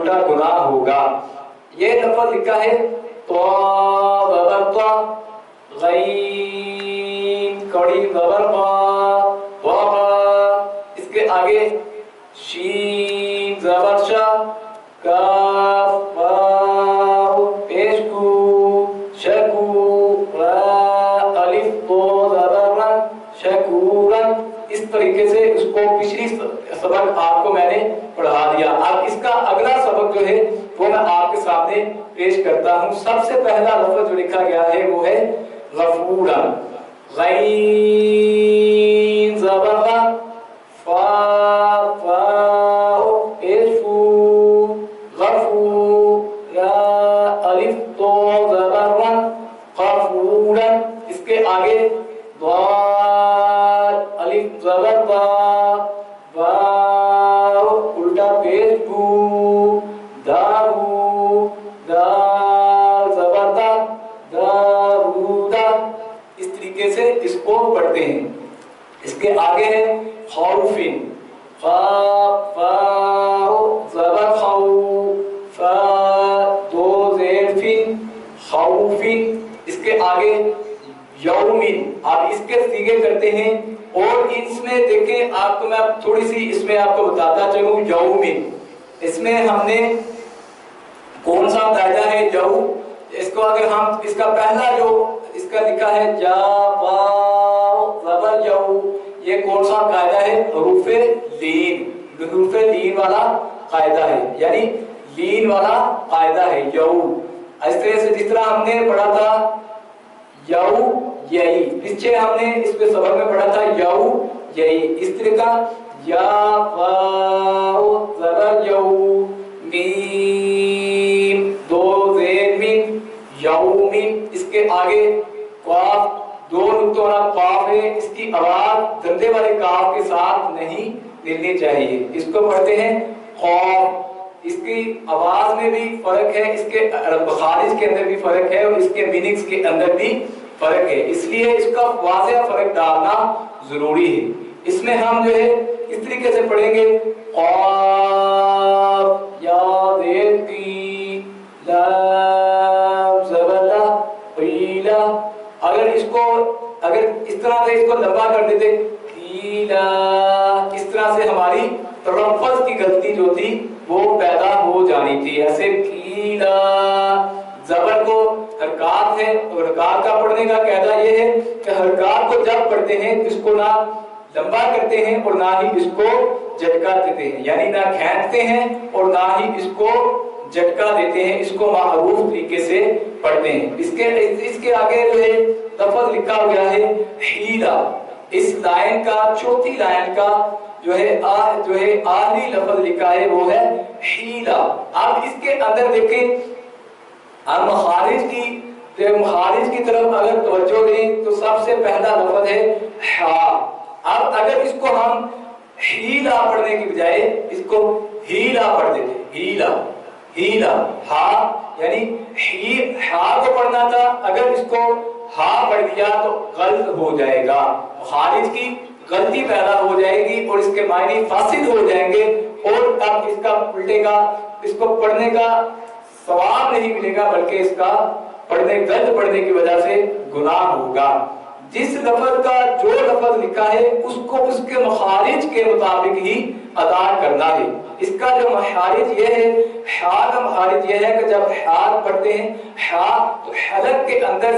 الٹا गुनाह होगा। ये लफ्ज लिखा है तो गईन कड़ी ज़बर वा, इसके आगे शीन ज़बर शा, काफ वाव पेश कू शकू अलिफ तो ज़बर शकूरन। इस तरीके से इसको पिछली सबक आपको मैंने पढ़ा दिया। अब इसका अगला सबक जो है वो मैं आपके सामने पेश करता हूँ। सबसे पहला लफ्ज जो लिखा गया है वो है गफूरन, गईन ज़बर फा पेश फू गफूरा अलिफ तो ज़बर गफूरन। इसके आगे अलिफ ज़बर वाव उल्टा पेश बू दाऊ दाल ज़बर दाऊदा। इस तरीके से इसको पढ़ते हैं। इसके आगे है खौफिन, ज़बर खौ फा दो ज़ेर फिन खौफिन। इसके आगे यौमिन। आप इसके सीगे करते हैं और इसमें देखें आपको मैं थोड़ी सी इसमें आपको बताता चलूं। यौमिन इसमें हमने कौन सा कायदा है यौ, इसको अगर हम इसका पहला जो इसका लिखा है जा वाव ज़बर यौ, ये कौन सा कायदा है? हरूफे लीन वाला कायदा है, यानी लीन वाला कायदा है यौ। इस तरह से जिस तरह हमने पढ़ा था यौ यही, पीछे हमने इसमें सबक में पढ़ा था यौ यही। इस तरह का या वाव ज़बर यौ मीम दो ज़ेर मिन यौमिन। इसके आगे काफ दो नुक्तों वाला काफ है, इसकी आवाज धंधे वाले काफ के साथ नहीं मिलनी चाहिए। इसको पढ़ते हैं खौफ। इसकी आवाज में भी फर्क है, इसके खारिज के अंदर भी फर्क है और इसके मीनिंग्स के अंदर भी फर्क है, इसलिए इसका वाज़ेह फर्क डालना जरूरी है। इसमें हम जो है इस तरीके से पढ़ेंगे क़ाफ या ज़ेती लाम ज़बर ला क़ीला। अगर इस तरह से इसको लंबा कर देते क़ीला, इस तरह से हमारी तलफ़्फ़ुज़ की गलती जो थी वो पैदा हो जानी थी। ऐसे क़ीला ज़बर को हरकात है और हरकात का पढ़ने का कायदा ये है कि हरकात को जब पढ़ते हैं तो इसको ना लंबा करते हैं और ना ही इसको झटका देते हैं, यानी ना खींचते हैं और ना ही इसको झटका देते हैं। इसको मारूफ तरीके से पढ़ते हैं। इसके आगे जो है लफ्ज़ लिखा गया है हीला। इस लाइन का चौथी लाइन का जो है आखिरी लफ्ज़ लिखा है वो है हीला। अब इसके अंदर देखें हम खारिज की तरफ अगर तवज्जो दें तो सबसे पहला लफ्ज़ है हा। अब अगर इसको हम हीला पढ़ने की बजाय इसको हीला पढ़ देते, हीला हा, यानी हा को पढ़ना था, अगर इसको हा पढ़ दिया तो गलत हो जाएगा, खारिज की गलती पैदा हो जाएगी और इसके मायने फासिद हो जाएंगे और अब इसका उल्टेगा, इसको पढ़ने का सवाब नहीं मिलेगा बल्कि इसका गलत पढ़ने की वजह से गुनाह होगा। जिस लफ्ज़ का जो लफ्ज़ लिखा है उसको उसके मखारिज के मुताबिक ही अदा करना है। इसका जो मखारिज ये है, हा का मखारिज ये है कि जब हा पढ़ते हैं हा तो हलक के अंदर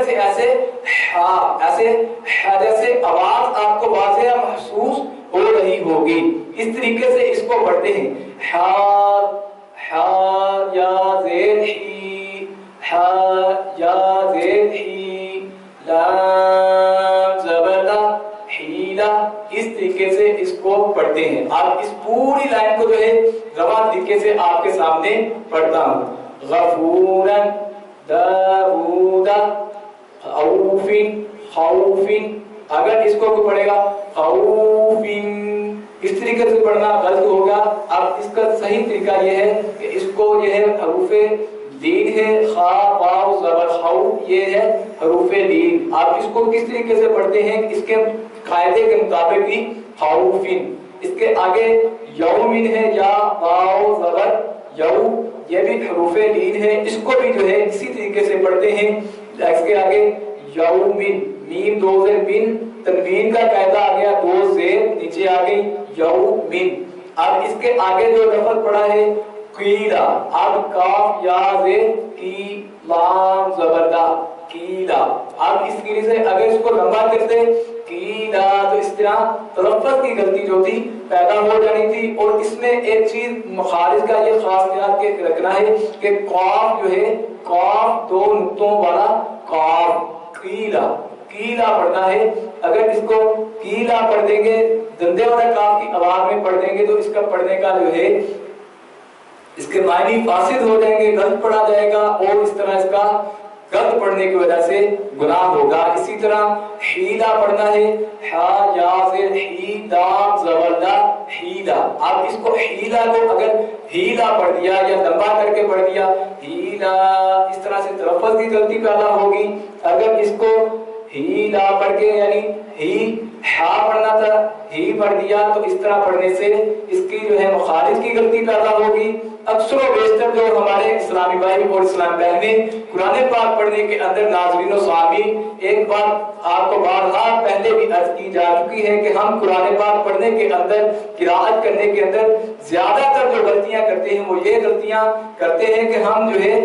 से ऐसे हा जैसे आवाज आपको वाज़ेह महसूस हो रही होगी, इस तरीके से इसको पढ़ते हैं हा या ज़ेर ही, हा या ज़ेर ही लाम ज़बर ला हीला। इस तरीके से इसको पढ़ते हैं। आप इस पूरी लाइन को जो है रवा तरीके से आपके सामने पढ़ता हूँ। गफूरन दाऊदा खौफिन खौफिन। अगर इसको कोई पढ़ेगा खौफिन, इस तरीके से पढ़ना गलत होगा। अब इसका सही तरीका यह है कि इसको यह है हरूफे लीन है, खा वाव ज़बर खौ, ये है हरूफे लीन। आप इसको किस तरीके से पढ़ते हैं इसके कायदे के मुताबिक भी खौफिन। इसके आगे यौम यौमिन है, या वाव ज़बर यौ, ये भी हरूफ लीन है, इसको भी जो है इसी तरीके से पढ़ते हैं। इसके आगे यौमिन, मीम दो ज़ेर मिन, तनवीन का कायदा आ गया, दो ज़ेर नीचे आ गई यौमिन। अब इसके आगे जो लफ्ज़ पड़ा है कीला, अब काफ या ज़ेर की, लाम ज़बरदा कीला। अब इस कीले से अगर इसको लंबा करते कीला तो इस तरह तलफ़्फ़ुज़ की गलती जो थी पैदा हो जानी थी। और इसमें एक चीज मखारिज का ये खास ध्यान के रखना है कि काफ जो है, काफ दो नुक्तों वाला काफ, कीला कीला पढ़ना है। अगर इसको कीला पढ़ देंगे, धंधे वाला काफ की आवाज में पढ़ देंगे तो इसका पढ़ने का जो है इसके मायने फासिद हो जाएंगे, गलत पढ़ा जाएगा और इस तरह इसका गलत पढ़ने की वजह से गुनाह होगा। इसी तरह हीला पढ़ना है, हा या से ही दाम ज़बरदा हीला। अब इसको हीला को अगर हीला पढ़ दिया या लंबा करके पढ़ दिया हीला, इस तरह से तलफ़्फ़ुज़ की गलती पैदा होगी। अगर इसको हीला पढ़ के यानी ही हा पढ़ना था, ही पढ़ दिया तो इस तरह पढ़ने से इसकी जो है मुखारिज की गलती पैदा होगी। अक्सर बेशतर जो हमारे इस्लामी भाई और इस्लाम बहनें कुरान पाक पढ़ने के अंदर नाज़रीन और सामीन, एक बात आपको बारहा पहले भी अर्ज की जा चुकी है कि हम कुरान पाक पढ़ने के अंदर, किराअत करने के अंदर ज्यादातर जो गलतियां करते हैं वो ये गलतियां करते हैं कि हम जो है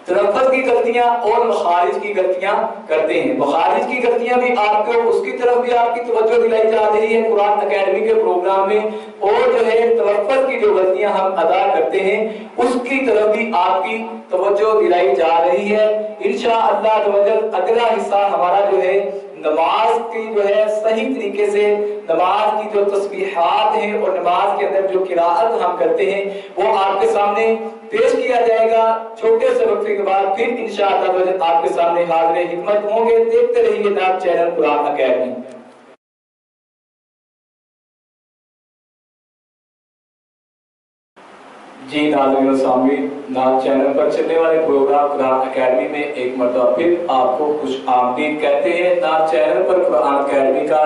तलफ़्फ़ुज़ की गलतियां और मखारिज की गलतियां करते हैं। मखारिज की गलतियां भी आपको उसकी तरफ भी आपकी तवज्जो दिलाई जा रही है कुरान अकेडमी के प्रोग्राम में, और जो है तलफ़्फ़ुज़ की जो गलतियां हम अदा करते हैं उसकी तरफ भी आपकी तवज्जो दिलाई जा रही है। इंशाअल्लाह अगला हिस्सा हमारा जो है नमाज की जो है सही तरीके से नमाज की जो तस्बीहात हैं और नमाज के अंदर जो किराअत हम करते हैं वो आपके सामने पेश किया जाएगा। छोटे से वक्त के बाद फिर इंशाअल्लाह आपके सामने हाज़िर हिकमत होंगे। देखते रहिए नाथ चैनल कुरान अकेडमी। जी नाज़रीन और सामीन, नाथ चैनल पर चलने वाले प्रोग्राम कुरान अकेडमी में एक मरतबा फिर आपको खुश आमदीद कहते हैं। नाथ चैनल पर कुरान अकेडमी का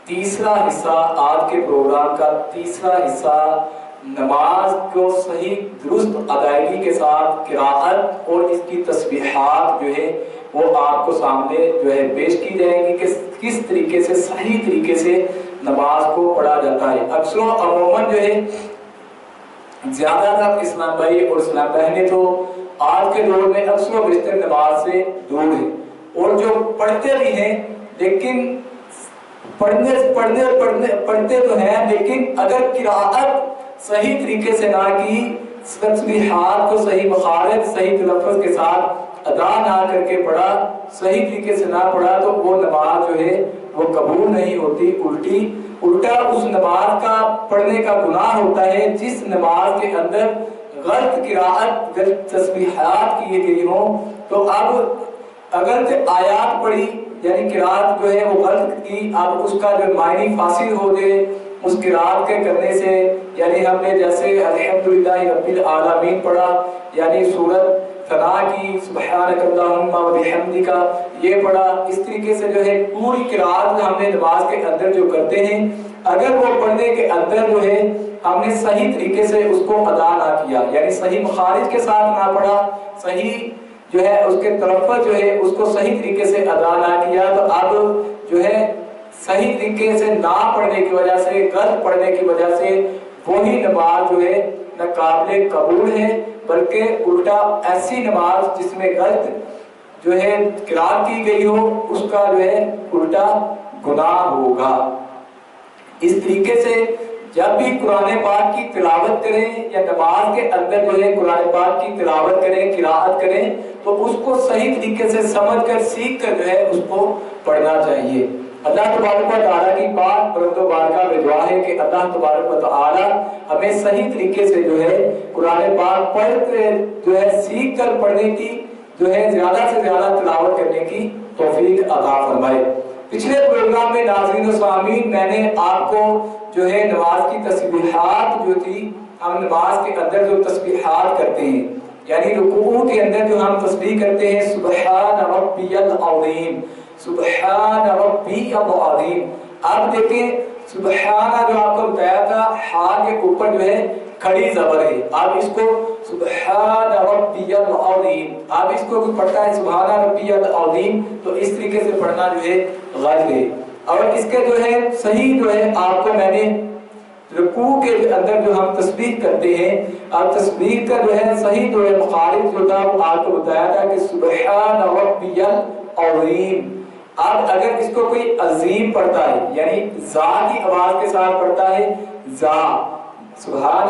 तीसरा हिस्सा, आज के प्रोग्राम का तीसरा हिस्सा, नमाज को सही दुरुस्त अदायगी के साथ किराअत और इसकी तस्बीहात जो है वो आपको सामने जो है पेश की जाएंगी कि किस तरीके से सही तरीके से नमाज को पढ़ा जाता है। अक्सर अमूमन जो है ज्यादातर इस्लाम भाई और इस्लाम बहनें तो आज के दौर में अक्सर बेशतर नमाज से दूर है और जो पढ़ते भी हैं लेकिन पढ़ते तो हैं, लेकिन अगर किराअत सही तरीके से ना की, तस्बीहात को सही मखारिज सही तलफ़्फ़ुज़ के साथ अदा ना करके पढ़ा, सही तरीके से ना पढ़ा तो वो नमाज जो है वो कबूल नहीं होती। उल्टा उस नमाज का पढ़ने का गुनाह होता है जिस नमाज के अंदर गलत किराअत, गलत तस्बीहात की गई हो। तो अब अगर आयात पढ़ी यानी किराअत जो है वो गलत की, अब उसका जो मायने फासिल हो गए उस किराअत के करने से। यानी हमने जैसे अल्हम्दुलिल्लाह रब्बिल आलमीन पढ़ा यानी सूरत सना की, सुब्हानकल्लाहुम्मा व बिहम्दिका ये पढ़ा, इस तरीके से जो है पूरी किराअत हमने नमाज के अंदर जो करते हैं, अगर वो पढ़ने के अंदर जो है हमने सही तरीके से उसको अदा ना किया यानी सही मखारिज के साथ ना पढ़ा, सही जो है उसके तलफ़्फ़ुज़ जो है उसको सही तरीके से अदा ना किया, तो अब जो है सही तरीके से ना पढ़ने की वजह से, गलत पढ़ने की वजह से वही नमाज जो है न काबिल कबूल है, बल्कि उल्टा ऐसी नमाज जिसमें गलत जो है किराअत की गई हो उसका जो है उल्टा गुनाह होगा। इस तरीके से जब भी कुरान पाक की तिलावत करें या नमाज के अंदर जो है कुरान पाक की तिलावत करें, किराअत करें, तो उसको सही तरीके से समझकर सीख कर जो है उसको पढ़ना चाहिए। अल्लाह तबारक व तआला की पाक परवरदिगार का दुआ है कि अल्लाह तबारक व तआला हमें सही तरीके से जो है कुरान पाक पढ़ जो है सीख कर पढ़ने की जो है ज्यादा से ज्यादा तिलावत करने की तौफीक अता फरमाए। पिछले प्रोग्राम में नाज़रीन व सामीन मैंने आपको जो है नमाज की तस्बीहात जो थी, हम नमाज के अंदर जो तस्बीहात करते हैं यानी रुकू के अंदर जो हम तस्बीह करते हैं सुब्हान रब्बियल अज़ीम, सुब्हान रब्बियल अज़ीम। अब देखें सुबहाना जो आपको बताया था, हा के ऊपर जो है खड़ी जबर है। आप इसको सुबहान रब्बियल अज़ीम, आप इसको भी पढ़ता है सुबहान रब्बियल अज़ीम, तो इस तरीके से पढ़ना जो है गलत है। और इसके जो है सही जो है आपको मैंने रुकू के अंदर जो हम तस्बीह करते हैं, अब तस्बीह का जो है सही जो है मुखालिफ जो था वो आपको बताया था कि सुबहान रब्बियल अज़ीम। अब अगर इसको कोई अजीम पढ़ता है, यानी जा की आवाज के साथ पढ़ता है, जा सुबहान